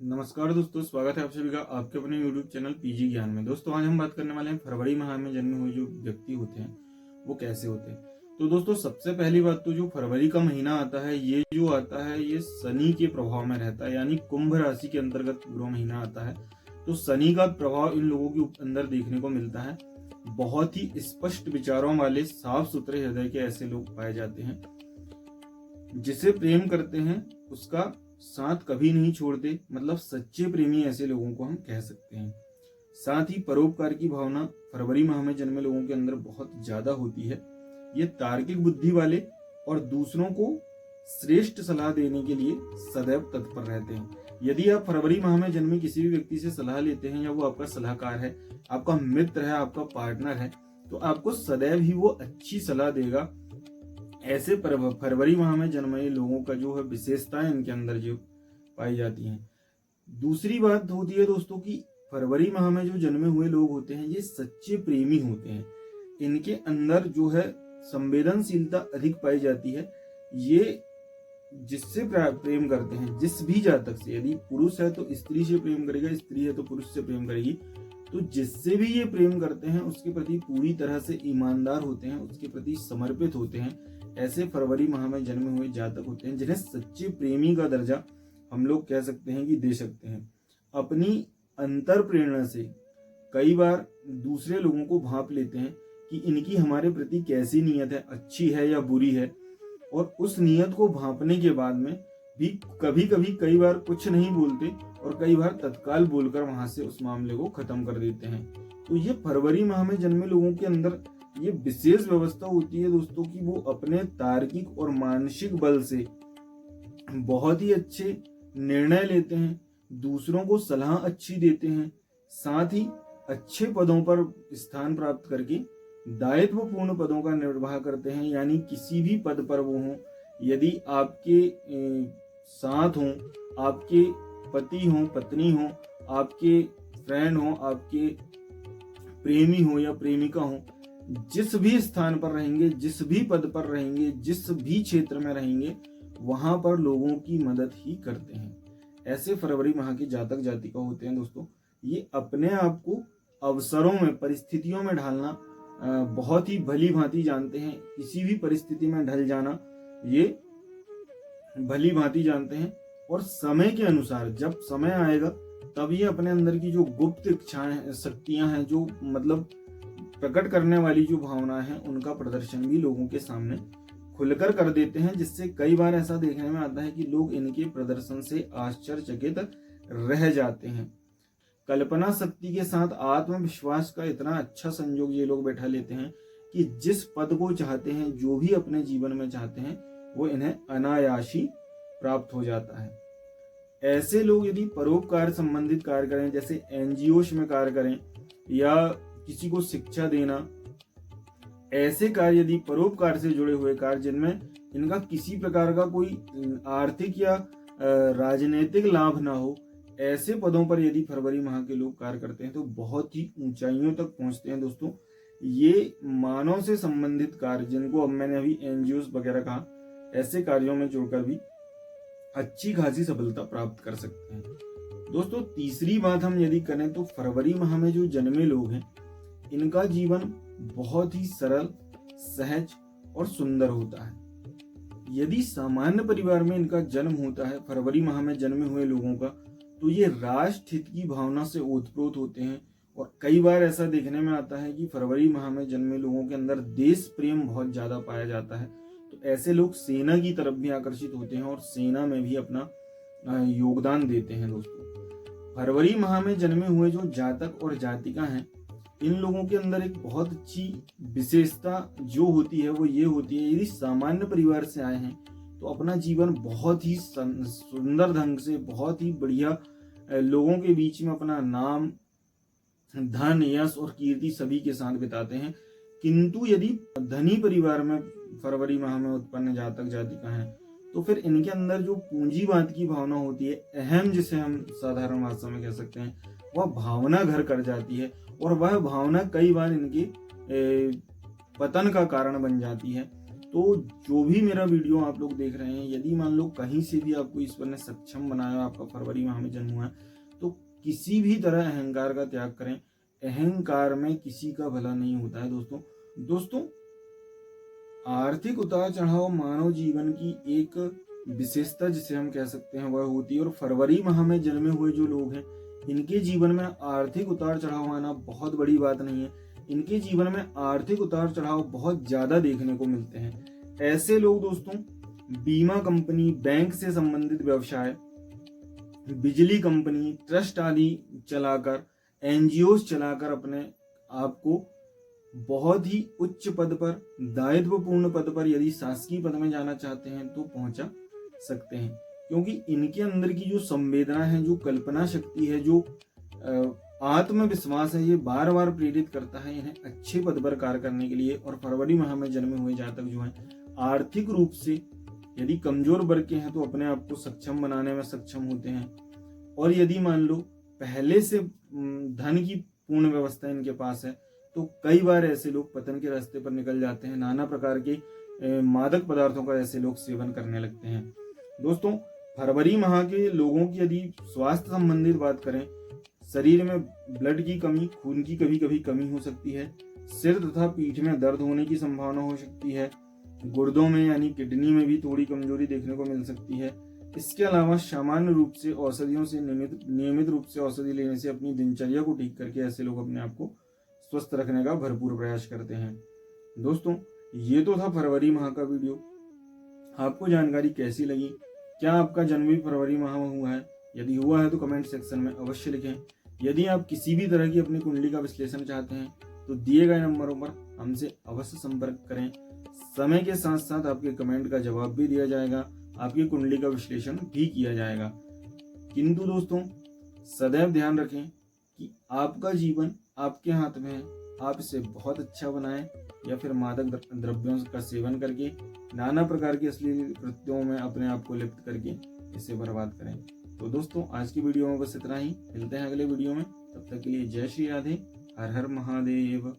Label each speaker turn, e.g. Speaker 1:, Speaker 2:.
Speaker 1: नमस्कार दोस्तों, स्वागत है आप सभी का आपके अपने YouTube चैनल पीजी ज्ञान में। दोस्तों आज हम बात करने वाले हैं फरवरी माह में जन्मे हुए जो व्यक्ति होते हैं वो कैसे होते हैं। तो दोस्तों सबसे पहली बात तो जो फरवरी का महीना आता है ये जो आता है ये शनि के प्रभाव में रहता है, यानी कुंभ राशि के अंतर्गत पूरा महीना आता है। तो शनि का प्रभाव इन लोगों के अंदर देखने को मिलता है। बहुत ही स्पष्ट विचारों वाले साफ सुथरे हृदय के ऐसे लोग पाए जाते हैं। जिसे प्रेम करते हैं उसका साथ कभी नहीं छोड़ते, मतलब सच्चे प्रेमी ऐसे लोगों को हम कह सकते हैं। साथ ही परोपकार की भावना फरवरी माह में जन्मे लोगों के अंदर बहुत ज्यादा होती है। ये तार्किक बुद्धि वाले और दूसरों को श्रेष्ठ सलाह देने के लिए सदैव तत्पर रहते हैं। यदि आप फरवरी माह में जन्मे किसी भी व्यक्ति से सलाह लेते हैं या वो आपका सलाहकार है, आपका मित्र है, आपका पार्टनर है, तो आपको सदैव ही वो अच्छी सलाह देगा। ऐसे फरवरी माह में जन्मे लोगों का जो है विशेषताएं इनके अंदर जो पाई जाती हैं। दूसरी बात होती है दोस्तों कि फरवरी माह में जो जन्मे हुए लोग होते हैं ये सच्चे प्रेमी होते हैं। इनके अंदर जो है संवेदनशीलता अधिक पाई जाती है। ये जिससे प्रेम करते हैं, जिस भी जातक से, यदि पुरुष है तो स्त्री से प्रेम करेगा, स्त्री है तो पुरुष से प्रेम करेगी। तो जिससे भी ये प्रेम करते हैं उसके प्रति पूरी तरह से ईमानदार होते हैं, उसके प्रति समर्पित होते हैं। ऐसे फरवरी माह में जन्मे हुए जातक होते हैं जिन्हें सच्चे प्रेमी का दर्जा हम लोग कह सकते हैं कि दे सकते हैं। अपनी अंतर प्रेरणा से कई बार दूसरे लोगों को भांप लेते हैं कि इनकी हमारे प्रति कैसी नीयत है, अच्छी है या बुरी है, और उस नीयत को भांपने के बाद में भी कभी कभी कई बार कुछ नहीं बोलते और कई बार तत्काल बोलकर वहां से उस मामले को खत्म कर देते हैं। तो ये फरवरी माह में जन्मे लोगों के अंदर ये विशेष व्यवस्था होती है दोस्तों कि वो अपने तार्किक और मानसिक बल से बहुत ही अच्छे निर्णय लेते हैं, दूसरों को सलाह अच्छी देते हैं, साथ ही अच्छे पदों पर स्थान प्राप्त करके दायित्वपूर्ण पदों का निर्वाह करते हैं। यानी किसी भी पद पर वो हों, यदि आपके साथ हों, आपके पति हों, पत्नी हों, आपके फ्रेंड हों, आपके प्रेमी हो या प्रेमिका हो, जिस भी स्थान पर रहेंगे, जिस भी पद पर रहेंगे, जिस भी क्षेत्र में रहेंगे, वहां पर लोगों की मदद ही करते हैं। ऐसे फरवरी माह के जातक जातिका होते हैं दोस्तों। ये अपने आप को अवसरों में, परिस्थितियों में ढालना बहुत ही भली भांति जानते हैं। किसी भी परिस्थिति में ढल जाना ये भली भांति जानते हैं, और समय के अनुसार जब समय आएगा तब ये अपने अंदर की जो गुप्त इच्छाएं, शक्तियां हैं, जो मतलब प्रकट करने वाली जो भावना है, उनका प्रदर्शन भी लोगों के सामने खुलकर कर देते हैं। जिससे कई बार ऐसा देखने में आता है कि लोग इनके प्रदर्शन से आश्चर्यचकित रह जाते हैं। कल्पना शक्ति के साथ आत्मविश्वास का इतना अच्छा संयोग ये लोग बैठा लेते हैं कि जिस पद को चाहते हैं, जो भी अपने जीवन में चाहते हैं, वो इन्हें अनायासी प्राप्त हो जाता है। ऐसे लोग यदि परोपकार संबंधित कार्य करें, जैसे एनजीओ में कार्य करें या किसी को शिक्षा देना, ऐसे कार्य यदि परोपकार से जुड़े हुए कार्य जिनमें इनका किसी प्रकार का कोई आर्थिक या राजनीतिक लाभ ना हो, ऐसे पदों पर यदि फरवरी माह के लोग कार्य करते हैं तो बहुत ही ऊंचाइयों तक पहुंचते हैं दोस्तों। ये मानव से संबंधित कार्य, जिनको अब मैंने अभी एनजीओ वगैरह कहा, ऐसे कार्यों में जुड़कर भी अच्छी खासी सफलता प्राप्त कर सकते हैं दोस्तों। तीसरी बात हम यदि करें तो फरवरी माह में जो जन्मे लोग हैं इनका जीवन बहुत ही सरल, सहज और सुंदर होता है। यदि सामान्य परिवार में इनका जन्म होता है फरवरी माह में जन्मे हुए लोगों का, तो ये राष्ट्र हित की भावना से ओतप्रोत होते हैं। और कई बार ऐसा देखने में आता है कि फरवरी माह में जन्मे लोगों के अंदर देश प्रेम बहुत ज्यादा पाया जाता है। तो ऐसे लोग सेना की तरफ भी आकर्षित होते हैं और सेना में भी अपना योगदान देते हैं दोस्तों। फरवरी माह में जन्मे हुए जो जातक और जातिका हैं, इन लोगों के अंदर एक बहुत अच्छी विशेषता जो होती है वो ये होती है, यदि सामान्य परिवार से आए हैं तो अपना जीवन बहुत ही सुंदर ढंग से, बहुत ही बढ़िया लोगों के बीच में अपना नाम, धन, यश और कीर्ति सभी के साथ बिताते हैं। किंतु यदि धनी परिवार में फरवरी माह में उत्पन्न जातक जातिका हैं तो फिर इनके अंदर जो पूंजीवाद की भावना होती है, अहम जिसे हम साधारण भाषा में कह सकते हैं, वह भावना घर कर जाती है। और वह भावना कई बार इनके पतन का कारण बन जाती है। तो जो भी मेरा वीडियो आप लोग देख रहे हैं, यदि मान लो कहीं से भी आपको ईश्वर ने सक्षम बनाया, आपका फरवरी माह में जन्म हुआ है, तो किसी भी तरह अहंकार का त्याग करें। अहंकार में किसी का भला नहीं होता है दोस्तों आर्थिक उतार चढ़ाव मानव जीवन की एक विशेषता जिसे हम कह सकते हैं वह होती है। और फरवरी माह में जन्मे हुए जो लोग हैं, इनके जीवन में आर्थिक उतार चढ़ाव आना बहुत बड़ी बात नहीं है। इनके जीवन में आर्थिक उतार चढ़ाव बहुत ज्यादा देखने को मिलते हैं। ऐसे लोग दोस्तों बीमा कंपनी, बैंक से संबंधित व्यवसाय, बिजली कंपनी, ट्रस्ट आदि चलाकर, एनजीओ चलाकर अपने आप को बहुत ही उच्च पद पर, दायित्वपूर्ण पद पर, यदि शासकीय पद में जाना चाहते हैं तो पहुंचा सकते हैं। क्योंकि इनके अंदर की जो संवेदना है, जो कल्पना शक्ति है, जो आत्मविश्वास है, ये बार बार प्रेरित करता है इन्हें अच्छे पद पर कार्य करने के लिए। और फरवरी माह में जन्मे हुए जातक जो हैं, आर्थिक रूप से यदि कमजोर वर्ग के हैं तो अपने आप को सक्षम बनाने में सक्षम होते हैं। और यदि मान लो पहले से धन की पूर्ण व्यवस्था इनके पास है, तो कई बार ऐसे लोग पतन के रास्ते पर निकल जाते हैं। नाना प्रकार के मादक पदार्थों का ऐसे लोग सेवन करने लगते हैं। दोस्तों फरवरी माह के लोगों की यदि स्वास्थ्य संबंधित बात करें, शरीर में ब्लड की कमी, खून की कभी कभी कमी हो सकती है। सिर तथा पीठ में दर्द होने की संभावना हो सकती है। गुर्दों में यानी किडनी में भी थोड़ी कमजोरी देखने को मिल सकती है। इसके अलावा सामान्य रूप से औषधियों से नियमित रूप से औषधि लेने से अपनी दिनचर्या को ठीक करके ऐसे लोग अपने आप को स्वस्थ रखने का भरपूर प्रयास करते हैं। दोस्तों ये तो था फरवरी माह का वीडियो। आपको जानकारी कैसी लगी? क्या आपका जन्म भी फरवरी माह में हुआ है? यदि हुआ है तो कमेंट सेक्शन में अवश्य लिखें। यदि आप किसी भी तरह की अपनी कुंडली का विश्लेषण चाहते हैं तो दिए गए नंबरों पर हमसे अवश्य संपर्क करें। समय के साथ साथ आपके कमेंट का जवाब भी दिया जाएगा, आपकी कुंडली का विश्लेषण भी किया जाएगा। किंतु दोस्तों सदैव ध्यान रखें कि आपका जीवन आपके हाथ में है। आप इसे बहुत अच्छा बनाएं या फिर मादक द्रव्यों का सेवन करके, नाना प्रकार के अश्लील कृत्यों में अपने आप को लिप्त करके इसे बर्बाद करें। तो दोस्तों आज की वीडियो में बस इतना ही। मिलते हैं अगले वीडियो में, तब तक के लिए जय श्री राधे, हर हर महादेव।